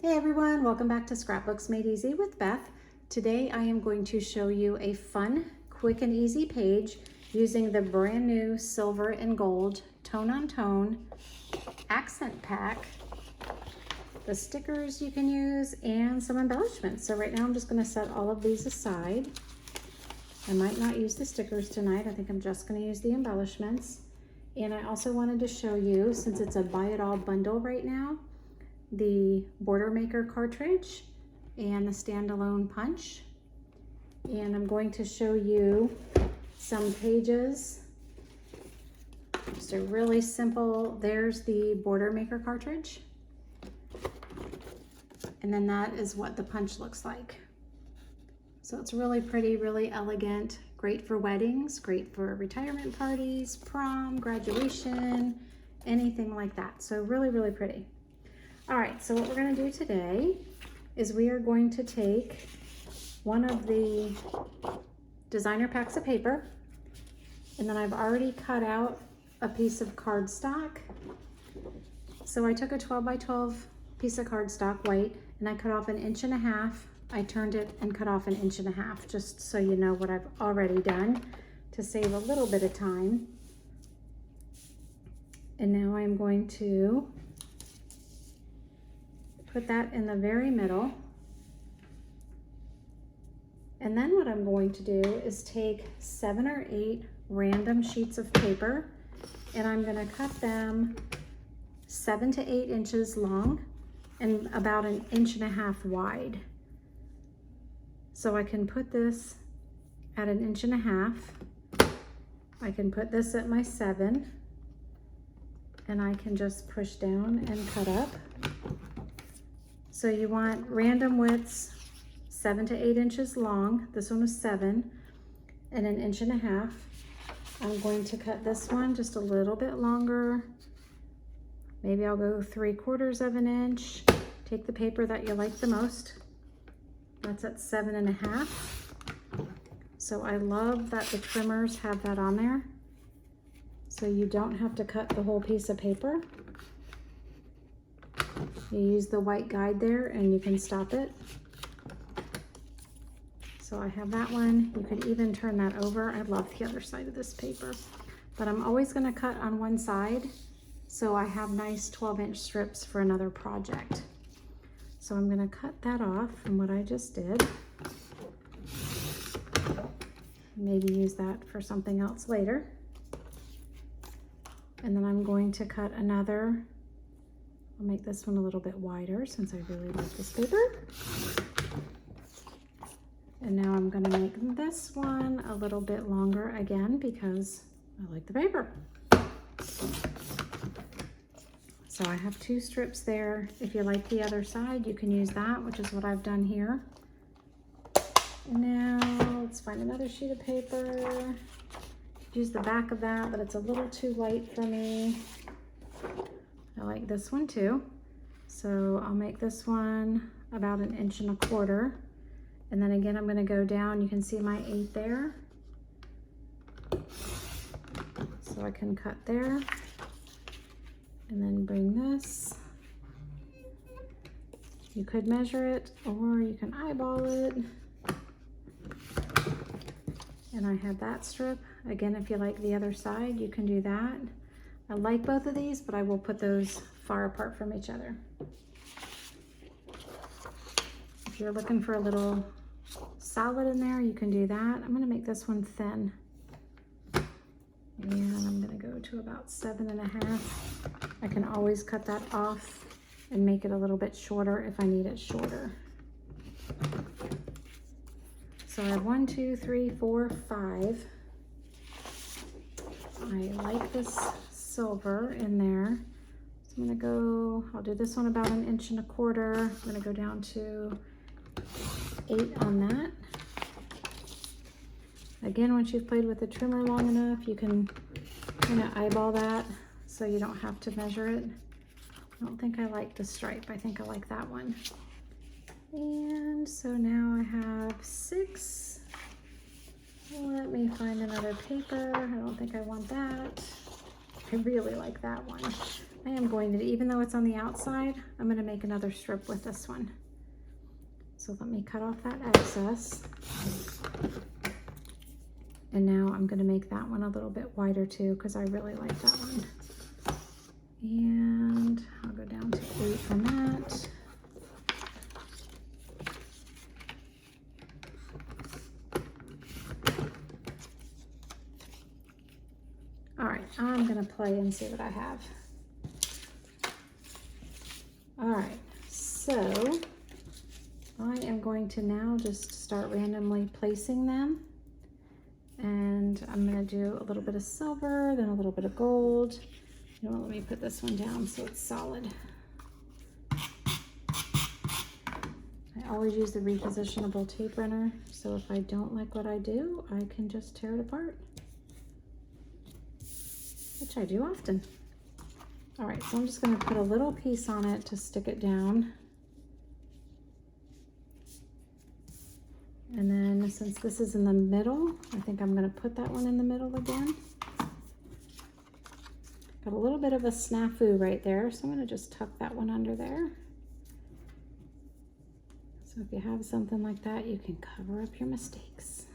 Hey everyone, welcome back to Scrapbooks Made Easy with Beth. Today I am going to show you a fun, quick and easy page using the brand new silver and gold tone on tone accent pack, the stickers you can use, and some embellishments. So right now I'm just going to set all of these aside. I might not use the stickers tonight. I think I'm just going to use the embellishments. And I also wanted to show you, since it's a buy it all bundle right now, the Border Maker cartridge and the standalone punch. And I'm going to show you some pages. Just a really simple, there's the Border Maker cartridge. And then that is what the punch looks like. So it's really pretty, really elegant, great for weddings, great for retirement parties, prom, graduation, anything like that. So really, really pretty. All right, so what we're gonna do today is we are going to take one of the designer packs of paper, and then I've already cut out a piece of cardstock. So I took a 12 by 12 piece of cardstock, white, and I cut off 1.5 inches. I turned it and cut off 1.5 inches, just so you know what I've already done to save a little bit of time. And now I'm going to put that in the very middle. And then what I'm going to do is take 7 or 8 random sheets of paper, and I'm gonna cut them 7 to 8 inches long and about 1.5 inches wide. So I can put this at 1.5 inches. I can put this at my 7, and I can just push down and cut up. So you want random widths, 7 to 8 inches long. This one was 7 and 1.5 inches. I'm going to cut this one just a little bit longer. Maybe I'll go 3/4 inch. Take the paper that you like the most. That's at 7.5. So I love that the trimmers have that on there. So you don't have to cut the whole piece of paper. You use the white guide there and you can stop it. So I have that one. You could even turn that over. I love the other side of this paper, but I'm always going to cut on one side so I have nice 12-inch strips for another project. So I'm going to cut that off from what I just did. Maybe use that for something else later. And then I'm going to cut another. I'll make this one a little bit wider since I really like this paper. And now I'm going to make this one a little bit longer again because I like the paper. So I have 2 strips there. If you like the other side, you can use that, which is what I've done here. And now let's find another sheet of paper. Use the back of that, but it's a little too light for me. I like this one too. So I'll make this one about 1.25 inches. And then again, I'm going to go down. You can see my 8 there. So I can cut there. And then bring this. You could measure it or you can eyeball it. And I have that strip. Again, if you like the other side, you can do that. I like both of these, but I will put those far apart from each other. If you're looking for a little solid in there, you can do that. I'm gonna make this one thin. And I'm gonna go to about 7.5. I can always cut that off and make it a little bit shorter if I need it shorter. So I have 1, 2, 3, 4, 5. I like this silver in there. So I'm gonna go, I'll do this one about 1.25 inches. I'm gonna go down to 8 on that. Again, once you've played with the trimmer long enough, you can kind of eyeball that so you don't have to measure it. I don't think I like the stripe. I think I like that one. And so now I have 6. Let me find another paper. I don't think I want that. I really like that one. I am going to, even though it's on the outside, I'm going to make another strip with this one. So let me cut off that excess. And now I'm going to make that one a little bit wider too, because I really like that one. And I'll go down to 8 on that. All right, I'm going to play and see what I have. All right, so I am going to now just start randomly placing them. And I'm going to do a little bit of silver, then a little bit of gold. You know what, let me put this one down so it's solid. I always use the repositionable tape runner, so if I don't like what I do, I can just tear it apart, which I do often. All right, so I'm just going to put a little piece on it to stick it down. And then since this is in the middle, I think I'm going to put that one in the middle again. Got a little bit of a snafu right there, so I'm going to just tuck that one under there. So if you have something like that, you can cover up your mistakes.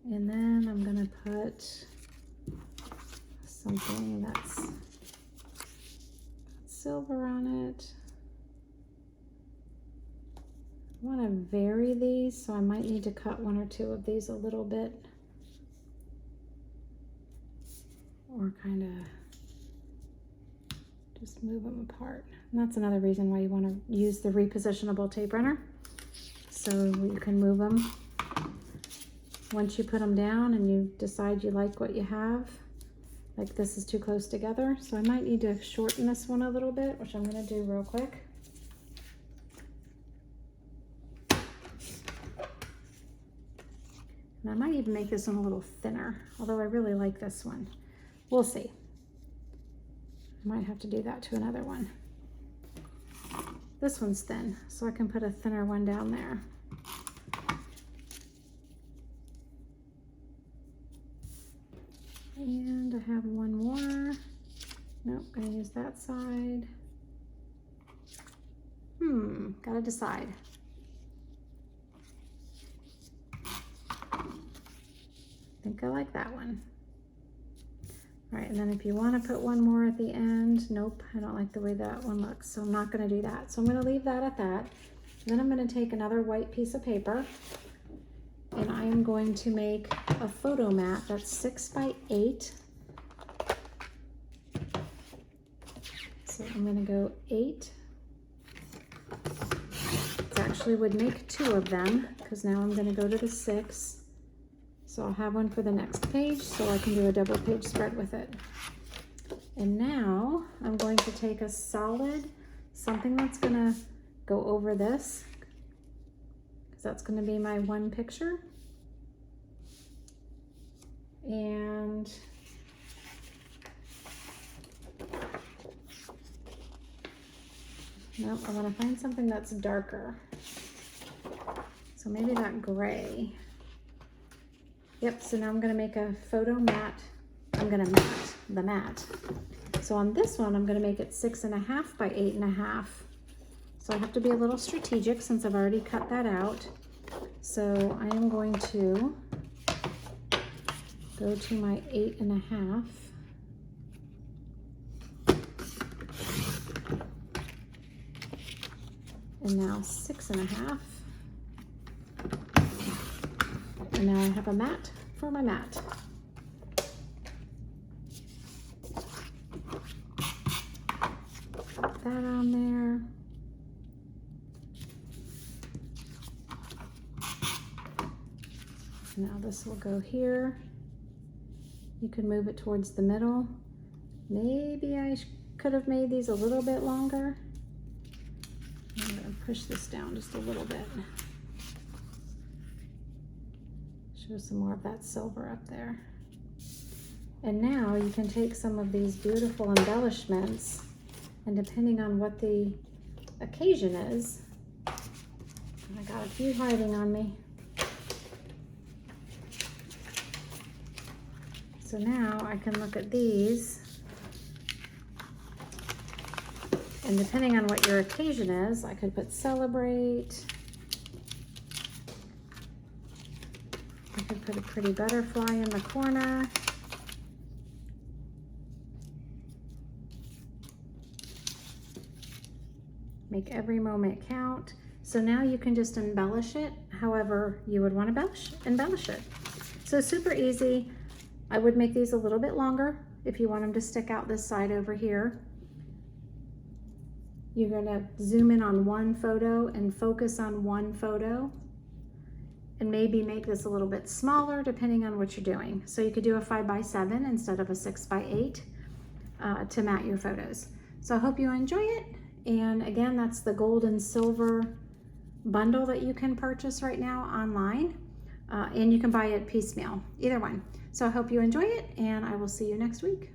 And then I'm going to put something that's got silver on it. I want to vary these, so I might need to cut 1 or 2 of these a little bit. Or kind of just move them apart. And that's another reason why you want to use the repositionable tape runner, so you can move them. Once you put them down and you decide you like what you have, like this is too close together, so I might need to shorten this one a little bit, which I'm going to do real quick. And I might even make this one a little thinner, although I really like this one. We'll see. I might have to do that to another one. This one's thin, so I can put a thinner one down there. And I have one more. Nope, gonna use that side. Gotta decide. I think I like that one. All right, and then if you want to put one more at the end, nope, I don't like the way that one looks, so I'm not going to do that. So I'm going to leave that at that. Then I'm going to take another white piece of paper, and I am going to make a photo mat that's 6 by 8. So I'm going to go 8. It actually would make 2 of them, because now I'm going to go to the 6. So I'll have one for the next page, so I can do a double page spread with it. And now I'm going to take a solid, something that's gonna go over this, because that's gonna be my one picture. And no, I wanna find something that's darker. So maybe that gray. Yep, so now I'm gonna make a photo mat. I'm gonna mat the mat. So on this one, I'm gonna make it 6.5 by 8.5. So I have to be a little strategic since I've already cut that out. So I am going to go to my 8.5. And now 6.5. And now I have a mat for my mat. Put that on there. Now this will go here. You can move it towards the middle. Maybe I could have made these a little bit longer. I'm gonna push this down just a little bit. Show some more of that silver up there. And now you can take some of these beautiful embellishments, and depending on what the occasion is, I got a few hiding on me. So So now I can look at these, and depending on what your occasion is, I could put celebrate. I could put a pretty butterfly in the corner. Make every moment count. So now you can just embellish it however you would want to embellish it. So super easy. I would make these a little bit longer if you want them to stick out this side over here. You're going to zoom in on one photo and focus on one photo, and maybe make this a little bit smaller depending on what you're doing. So you could do a 5x7 instead of a 6x8 to mat your photos. So I hope you enjoy it. And again, that's the gold and silver bundle that you can purchase right now online, and you can buy it piecemeal, either one. So I hope you enjoy it, and I will see you next week.